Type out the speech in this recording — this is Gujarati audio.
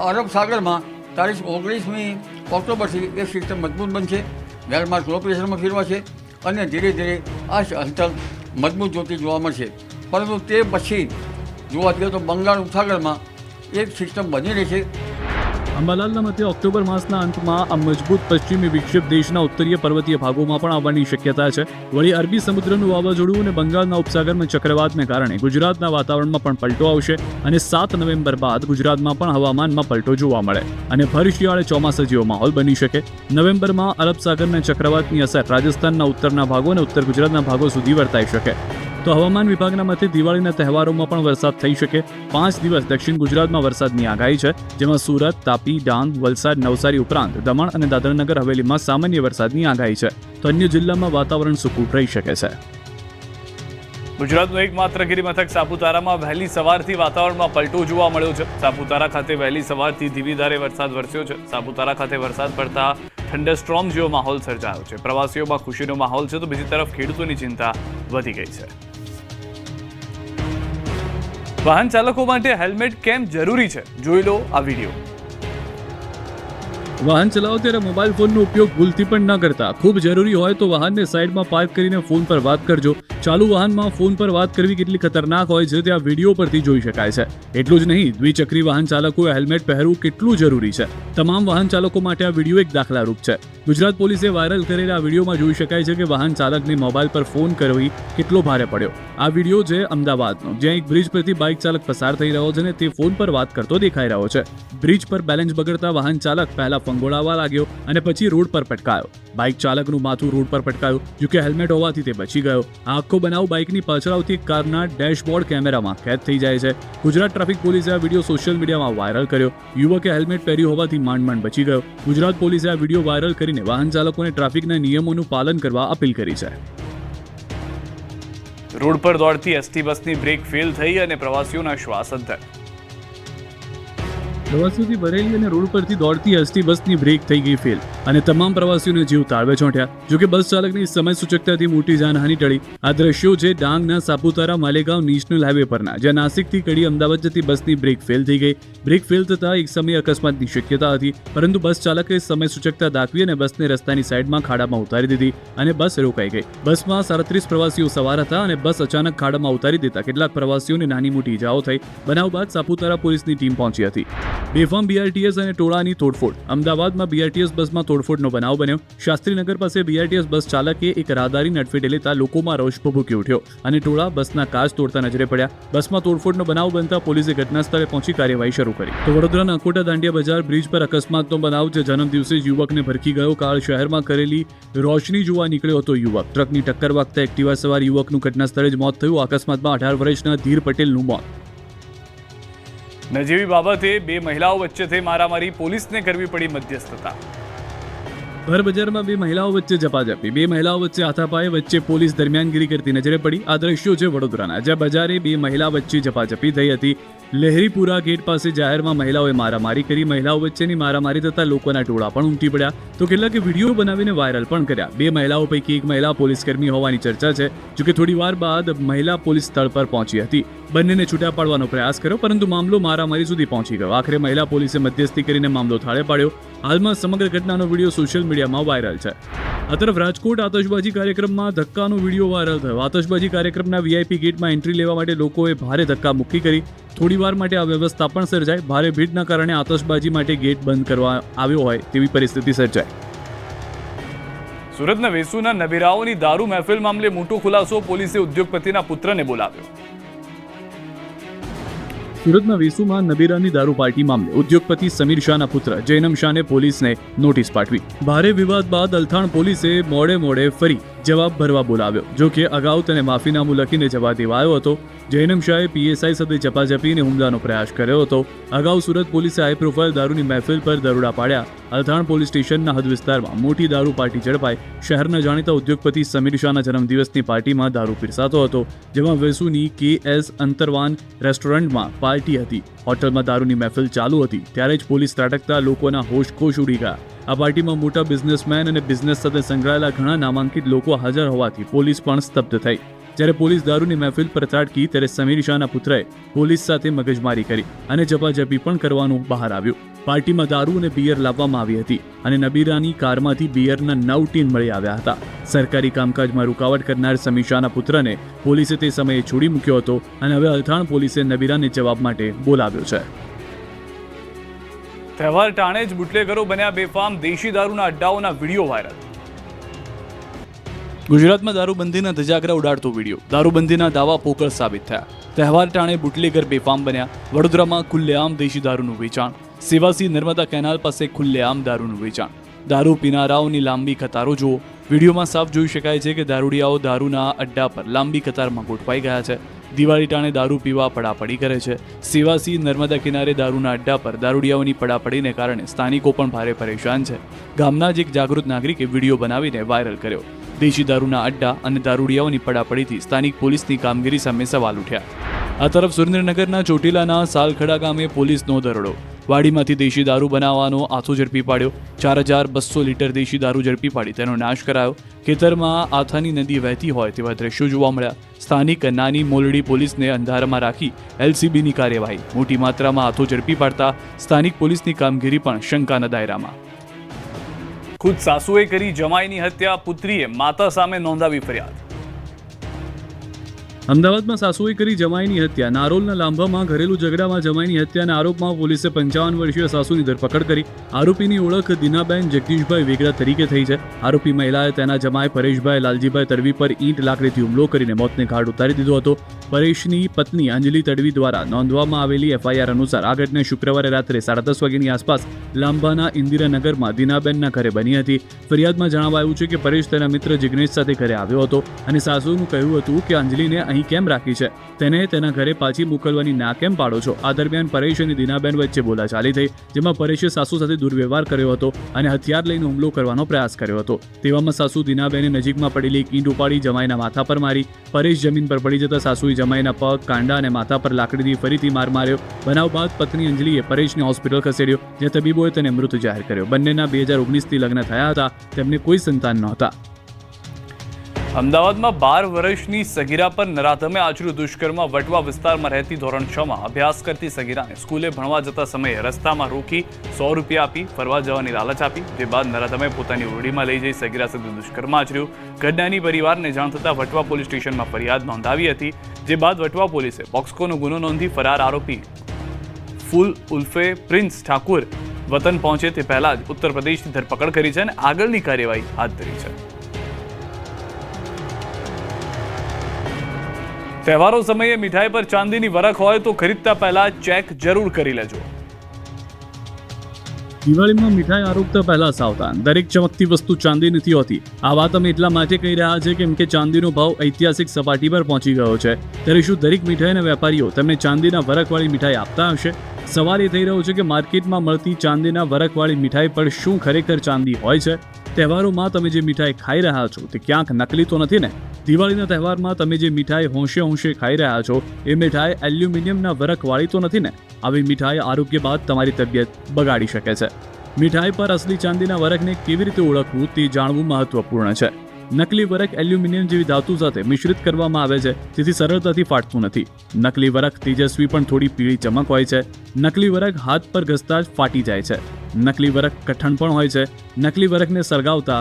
અરબ સાગરમાં તારીખ 19મી ઓક્ટોબરથી એ સિસ્ટમ મજબૂત બનશે. વેલમાર્ક લો પ્રેશરમાં ફેરવાશે અને ધીરે ધીરે આ હલચલ મજબૂત જોતી જોવા મળશે. પરંતુ તે પછી જોવા જઈએ તો બંગાળ ઉપસાગરમાં એક સિસ્ટમ બની રહી છે. અંબાલાલના મતે ઓક્ટોબર માસના અંતમાં આ મજબૂત પશ્ચિમી વિક્ષેપ દેશના ઉત્તરીય પર્વતીય ભાગોમાં પણ આવવાની શક્યતા છે. વળી અરબી સમુદ્રનું વાવાઝોડું અને બંગાળના ઉપસાગરમાં ચક્રવાતને કારણે ગુજરાતના વાતાવરણમાં પણ પલટો આવશે અને 7 નવેમ્બર બાદ ગુજરાતમાં પણ હવામાનમાં પલટો જોવા મળે અને ભર શિયાળે ચોમાસા જેવો માહોલ બની શકે. નવેમ્બરમાં અરબ સાગરના ચક્રવાતની અસર રાજસ્થાનના ઉત્તરના ભાગો અને ઉત્તર ગુજરાતના ભાગો સુધી વર્તાઈ શકે. તો હવામાન વિભાગના મતે દિવાળીના તહેવારોમાં પણ વરસાદ થઈ શકે. 5 દિવસ દક્ષિણ ગુજરાતમાં વરસાદની આગાહી છે, જેમાં સુરત, તાપી, ડાંગ, વલસાડ, નવસારી ઉપરાંત દમણ અને દાદરાનગર હવેલીમાં સામાન્ય વરસાદની આગાહી છે. તો અન્ય જિલ્લામાં વાતાવરણ સૂકું રહી શકે છે. ગુજરાતનું એકમાત્ર ગિરિમથક સાપુતારામાં વહેલી સવારથી વાતાવરણમાં પલટો જોવા મળ્યો છે. સાપુતારા ખાતે વહેલી સવારથી ધીમી ધારે વરસાદ વરસ્યો છે. સાપુતારા ખાતે વરસાદ પડતા થંડરસ્ટ્રોમ જેવો માહોલ સર્જાયો છે. પ્રવાસીઓમાં ખુશીનો માહોલ છે, તો બીજી તરફ ખેડૂતોની ચિંતા વધી ગઈ છે. વાહન ચાલકો માટે હેલ્મેટ કેમ જરૂરી છે, જોઈ લો આ વિડીયો. વાહન ચલાવો ત્યારે મોબાઈલ ફોનનો ઉપયોગ ભૂલથી પણ ન કરતા. ખૂબ જરૂરી હોય તો વાહનને સાઈડમાં પાર્ક કરીને ફોન પર વાત કરજો. ચાલુ વાહનમાં ફોન પર વાત કરવી કેટલી ખતરનાક હોય છે તે આ વિડીયો પરથી જોઈ શકાય છે. એટલું જ નહીં, દ્વિચક્રી વાહન ચાલકોએ હેલ્મેટ પહેરવું કેટલું જરૂરી છે. તમામ વાહન ચાલકો માટે આ વિડીયો એક દાખલારૂપ છે. ગુજરાત પોલીસે વાયરલ કરેલા આ વિડીયોમાં જોઈ શકાય છે કે વાહન ચાલકને મોબાઈલ પર ફોન કરવી કેટલો ભારે પડ્યો. આ વિડીયો છે અમદાવાદનો, જ્યાં એક બ્રિજ પરથી બાઇક ચાલક પસાર થઈ રહ્યો છે અને તે ફોન પર વાત કરતો દેખાઈ રહ્યો છે. બ્રિજ પર બેલેન્સ બગડતા વાહન ચાલક પહેલા ફંગોળાવા લાગ્યો અને પછી રોડ પર પટકાયો. બાઇક ચાલકનું માથું રોડ પર પટકાયું, જોકે હેલ્મેટ હોવાથી તે બચી ગયો. આ આખો બનાવ બાઇકની પાછળ આવતી કારના ડેશબોર્ડ કેમેરામાં કેદ થઈ જાય છે. ગુજરાત ટ્રાફિક પોલીસે આ વિડીયો સોશિયલ મીડિયામાં વાયરલ કર્યો. યુવકે હેલ્મેટ પહેર્યું હોવાથી માંડ બચી ગયો. ગુજરાત પોલીસે આ વિડીયો વાયરલ કરીને વાહન ચાલકોને ટ્રાફિકના નિયમોનું પાલન કરવા અપીલ કરી છે. રોડ પર દોડતી એસટી બસની બ્રેક ફેલ થઈ અને પ્રવાસીઓના શ્વાસ અંતર. પ્રવાસીઓથી ભરેલી અને રોડ પરથી દોડતી એસટી બસની બ્રેક થઈ ગઈ ફેલ અને તમામ પ્રવાસીઓને જીવ તાળવે ચોંટ્યા. જોકે બસ ચાલકની સમય સૂચકતાથી મોટી જાનહાનિ ટળી. આ દ્રશ્યો છે ડાંગના સાપુતારા માલેગાંવ નેશનલ હાઈવે પરના, જ્યાં નાસિકથી કડી અમદાવાદ જતી બસની બ્રેક ફેલ થઈ ગઈ. બ્રેક ફેલ થતાં એક સમયે અકસ્માતની શક્યતા હતી, પરંતુ બસ ચાલકે સમય સૂચકતા દાખવી અને બસને રસ્તાની સાઈડમાં ખાડામાં ઉતારી દીધી અને બસ રોકાઈ ગઈ. બસમાં 37 પ્રવાસીઓ સવાર હતા અને બસ અચાનક ખાડામાં ઉતારી દેતા કેટલાક પ્રવાસીઓને નાની મોટી ઇજાઓ થઈ. બનાવ બાદ સાપુતારા પોલીસની ટીમ પહોંચી હતી. બેફામ બીઆરટીએસ અને ટોળાની તોડફોડ. અમદાવાદમાં બીઆરટીએસ બસમાં તોડફોડનો બનાવ બન્યો. શાસ્ત્રીનગર પાસે બીઆરટીએસ બસ ચાલકે એક રાહદારીને અડફેટે લેતા લોકોમાં રોષ ભભૂકી ઉઠ્યો અને ટોળા બસના કાચ તોડતા નજરે પડ્યા. બસમાં તોડફોડનો બનાવ બનતા પોલીસે ઘટના સ્થળે પહોંચી કાર્યવાહી શરૂ કરી. તો વડોદરાના અકોટા દાંડિયા બજાર બ્રિજ પર અકસ્માતનો બનાવ છે. જન્મદિવસે જ યુવકને ભરખી ગયો કાર. શહેરમાં કરેલી રોશની જોવા નીકળ્યો હતો યુવક. ટ્રકની ટક્કર વાગતા એક્ટિવા સવાર યુવકનું ઘટના સ્થળે જ મોત થયું. અકસ્માતમાં 18 વર્ષના ધીર પટેલનું મોત. નજીવી બાબતે 2 મહિલાઓ વચ્ચે થઈ મારામારી, પોલીસને કરવી પડી મધ્યસ્થતા. ભર બજારમાં 2 મહિલાઓ વચ્ચે ઝપાઝપી. 2 મહિલાઓ વચ્ચે હાથાપાઈ વચ્ચે પોલીસ દરમિયાનગીરી કરતી નજરે પડી. આ દ્રશ્યો છે વડોદરાના, જ્યાં બજારે 2 મહિલા વચ્ચે ઝપાઝપી થઈ હતી. લહેરીપુરા ગેટ પાસે જાહેરમાં મહિલાઓએ મારામારી કરી. મહિલાઓ વચ્ચેની મારામારી થતા લોકોના ટોળા પણ ઉમટી પડ્યા. તો કેટલાકે વિડીયો બનાવીને વાયરલ પણ કર્યા. 2 મહિલાઓ પૈકી એક મહિલા પોલીસકર્મી હોવાની ચર્ચા છે. જોકે થોડી વાર બાદ મહિલા પોલીસ સ્થળ પર પહોંચી હતી. બંનેને છૂટા પાડવાનો પ્રયાસ કર્યો, પરંતુ મામલો મારામારી સુધી પહોંચી ગયો. આખરે મહિલા પોલીસે મધ્યસ્થી કરીને મામલો થાળે પાડ્યો. હાલમાં સમગ્ર ઘટનાનો વિડીયો સોશિયલ મીડિયામાં વાયરલ છે. આ તરફ રાજકોટ આતશબાજી કાર્યક્રમમાં ધક્કાનો વિડીયો વાયરલ થયો. આતશબાજી કાર્યક્રમના વીઆઈપી ગેટમાં એન્ટ્રી લેવા માટે લોકોએ ભારે ધક્કા મુક્કી કરી. થોડી વાર માટે આ વ્યવસ્થા પણ સર્જાઈ. ભારે ભીડના કારણે આતશબાજી માટે ગેટ બંધ કરવા આવ્યો હોય તેવી પરિસ્થિતિ સર્જાઈ. સુરતના વેસુના નબીરાઓની દારૂ મહેફિલ મામલે મોટો ખુલાસો. પોલીસે ઉદ્યોગપતિના પુત્રને બોલાવ્યો. સુરતના વેસુમાં નબીરાની દારૂ પાર્ટી મામલે ઉદ્યોગપતિ સમીર શાહના પુત્ર જૈનમ શાહને પોલીસને નોટિસ પાઠવી. ભારે વિવાદ બાદ અલથાણ પોલીસે મોડે ફરી જવાબ ભરવા બોલાવ્યો. જો કે અગાઉ તેને માફીનામું લખીને જવા દેવાયો હતો. જૈનમ શાહે પીએસઆઈ સાથે ઝપાઝપીને હુમલાનો પ્રયાસ કર્યો હતો. અગાઉ સુરત પોલીસે હાઈ પ્રોફાઇલ દારૂની મહેફિલ પર દરોડા પાડ્યા. અલથાણ પોલીસ સ્ટેશનના હદ વિસ્તારમાં મોટી દારૂ પાર્ટી ઝડપાઈ. શહેરના જાણીતા ઉદ્યોગપતિ સમીર શાહના જન્મદિવસની પાર્ટીમાં દારૂ પીરસાતો હતો, જેમાં વેસુની KS અંતરવાન રેસ્ટોરન્ટમાં પાર્ટી હતી. હોટલમાં દારૂની મહેફિલ ચાલુ હતી ત્યારે જ પોલીસ ત્રાટકતા લોકોના હોશ ઉડી ગયા. આ પાર્ટીમાં મોટા બિઝનેસમેન અને બિઝનેસ સાથે સંકળાયેલા ઘણા નામાંકિત લોકો હાજર હોવાથી પોલીસ પણ સ્તબ્ધ થઈ. જ્યારે પોલીસ દારૂની મહેફિલ પર ત્રાટકી ત્યારે સમીર શાહના પુત્રએ પોલીસ સાથે મગજમારી કરી અને ઝપાઝપી પણ કરવાનું બહાર આવ્યું. પાર્ટીમાં દારૂ અને બિયર લાવવામાં આવી હતી અને નબીરાની કારમાંથી બિયરના 9 ટીન મળી આવ્યા હતા. સરકારી કામકાજમાં રૂકાવટ કરનાર સમીર શાહના પુત્રને પોલીસે તે સમયે છોડી મૂક્યો હતો અને હવે અલથાણ પોલીસે નબીરાને જવાબ માટે બોલાવ્યો છે. તહેવાર ટાણે જ બુટલેગરો બન્યા બેફામ, દેશી દારૂના અડ્ડાઓના વિડીયો વાયરલ. ગુજરાતમાં દારૂબંધીના ધજાગરા ઉડાડતો વિડીયો, દારૂબંધીના દાવા પોકળ સાબિત થયા. તહેવાર ટાણે બુટલેગર બેફામ બન્યા. વડોદરામાં ખુલ્લેઆમ દેશી દારૂનું વેચાણ. સેવાસી નર્મદા કેનાલ પાસે ખુલ્લેઆમ દારૂનું વેચાણ. દારૂ પીનારાઓની લાંબી કતારો જુઓ. વિડીયોમાં સાફ જોઈ શકાય છે કે દારૂડિયાઓ દારૂના અડ્ડા પર લાંબી કતારમાં ગોઠવાઈ ગયા છે. દિવાળી ટાણે દારૂ પીવા પડાપડી કરે છે. સેવાસી નર્મદા કિનારે દારૂના અડ્ડા પર દારૂડિયાઓની પડાપડીને કારણે સ્થાનિકો પણ ભારે પરેશાન છે. ગામના જ એક જાગૃત નાગરિકે વિડીયો બનાવીને વાયરલ કર્યો. દેશી દારૂના અડ્ડા અને દારૂડિયાઓની પડાપડીથી સ્થાનિક પોલીસની કામગીરી સામે સવાલ ઉઠ્યા. આ તરફ સુરેન્દ્રનગરના ચોટીલાના સાલખડા ગામે પોલીસનો દરોડો. વાડીમાંથી દેશી દારૂ બનાવવાનો આથો ઝડપી પાડ્યો. 4200 લીટર દેશી દારૂ ઝડપી પાડી તેનો નાશ કરાયો. ખેતરમાં આથાની નદી વહેતી હોય તેવા દ્રશ્યો જોવા મળ્યા. સ્થાનિક નાની મોલડી પોલીસને અંધારામાં રાખી LCBની કાર્યવાહી. મોટી માત્રામાં આથો ઝડપી પાડતા સ્થાનિક પોલીસની કામગીરી પણ શંકાના દાયરામાં. ખુદ સાસુએ કરી જમાઈની હત્યા, પુત્રીએ માતા સામે નોંધાવી ફરિયાદ. અમદાવાદમાં સાસુએ કરી જમાઈની હત્યા. નારોલના લાંભામાં ઘરેલું ઝઘડામાં જમાઈની હત્યાના આરોપમાં પોલીસે 55 વર્ષીય સાસુની ધરપકડ કરી. આરોપીની ઓળખ દિનાબેન જગદીશભાઈ વેગડા તરીકે થઈ છે. આરોપી મહિલાએ તેના જમાઈ પરેશભાઈ લાલજીભાઈ તડવી પર ઈંટ લાકડીથી હુમલો કરીને મોતને ઘાટ ઉતારી દીધો હતો. પરેશની પત્ની અંજલિ તડવી દ્વારા નોંધવામાં આવેલી FIR અનુસાર આ ઘટના શુક્રવારે રાત્રે 10:30 વાગ્યાની આસપાસ લાંભાના ઇન્દિરાનગરમાં દિનાબેનના ઘરે બની હતી. ફરિયાદમાં જણાવાયું છે કે પરેશ તેના મિત્ર જિગ્નેશ સાથે ઘરે આવ્યો હતો અને સાસુનું કહ્યું હતું કે અંજલિને અહીં કેમ રાખી છે, તેને તેના ઘરે પાછી મોકલવાની ના કેમ પાડો છો. આ દરમિયાન પરેશ અને દિનાબેન વચ્ચે બોલાચાલી થઈ, જેમાં પરેશે સાસુ સાથે દુર્વ્યવહાર કર્યો હતો અને હથિયાર લઈને હુમલો કરવાનો પ્રયાસ કર્યો હતો. તેવામાં સાસુ દિનાબેને નજીકમાં પડેલી એક ઈંટ ઉપાડી જમાઈના માથા પર મારી. પરેશ જમીન પર પડી જતા સાસુએ જમાઈના પગ, કાંડા અને માથા પર લાકડીથી ફરીથી માર માર્યો. બનાવ બાદ પત્ની અંજલિએ પરેશને હોસ્પિટલ ખસેડ્યો, જ્યાં તબીબોએ તેને મૃત જાહેર કર્યો. બંનેના 2019થી લગ્ન થયા હતા. તેમને કોઈ સંતાન નહોતા. અમદાવાદમાં 12 વર્ષની સગીરા પર નરાધમે આચર્યું દુષ્કર્મ. વટવા વિસ્તારમાં રહેતી ધોરણ 6માં અભ્યાસ કરતી સગીરાને સ્કૂલે ભણવા જતા સમયે રસ્તામાં રોકી 100 રૂપિયા આપી ફરવા જવાની લાલચ આપી. જે બાદ નરાધમે પોતાની ઓરડીમાં લઈ જઈ સગીરા સાથે દુષ્કર્મ આચર્યું. ઘટનાની પરિવારને જાણ થતાં વટવા પોલીસ સ્ટેશનમાં ફરિયાદ નોંધાવી હતી. જે બાદ વટવા પોલીસે પોક્સકોનો ગુનો નોંધી ફરાર આરોપી ફૂલ ઉલ્ફે પ્રિન્સ ઠાકુર વતન પહોંચે તે પહેલા જ ઉત્તર પ્રદેશની ધરપકડ કરી છે અને આગળની કાર્યવાહી હાથ ધરી છે. તહેવારો સમયે મીઠાઈ પર ચાંદીની વરખ હોય તો ખરીદતા પહેલા ચેક જરૂર કરી લેજો. દિવાળીમાં મીઠાઈ આરોગતા પહેલા સાવધાન. દરેક ચમકતી વસ્તુ ચાંદી નથી હોતી. આ વાત અમે એટલા માટે કહી રહ્યા છે કેમ કે ચાંદીનો ભાવ ઐતિહાસિક સપાટી પર પહોંચી ગયો છે. ત્યારે શું દરેક મીઠાઈના વેપારીઓ તેમને ચાંદીના વરખવાળી મીઠાઈ આપતા હશે? સવાલ એ થઈ રહ્યો છે કે માર્કેટમાં મળતી ચાંદીના વરખવાળી મીઠાઈ પર શું ખરેખર ચાંદી હોય છે? તહેવારોમાં તમે જે મીઠાઈ ખાઈ રહ્યા છો તે ક્યાંક નકલી તો નથી ને? દિવાળીના તહેવારમાં તમે જે મીઠાઈ હોંશે હોંશે ખાઈ રહ્યા છો એ મીઠાઈ એલ્યુમિનિયમના વરખવાળી તો નથી ને? આવી મીઠાઈ આરોગ્ય બાદ તમારી તબિયત બગાડી શકે છે. મીઠાઈ પર અસલી ચાંદીના વરખને કેવી રીતે ઓળખવું તે જાણવું મહત્વપૂર્ણ છે. નકલી વરખ એલ્યુમિનિયમ જેવી ધાતુ સાથે મિશ્રિત કરવામાં આવે છે, તેથી સરળતાથી ફાટતું નથી. નકલી વરખ તેજસ્વી પણ થોડી પીળી ચમક હોય છે. નકલી વરખ હાથ પર ઘસતા જ ફાટી જાય છે. નકલી વરખ કઠણ પણ હોય છે. નકલી વરખને સળગાવતા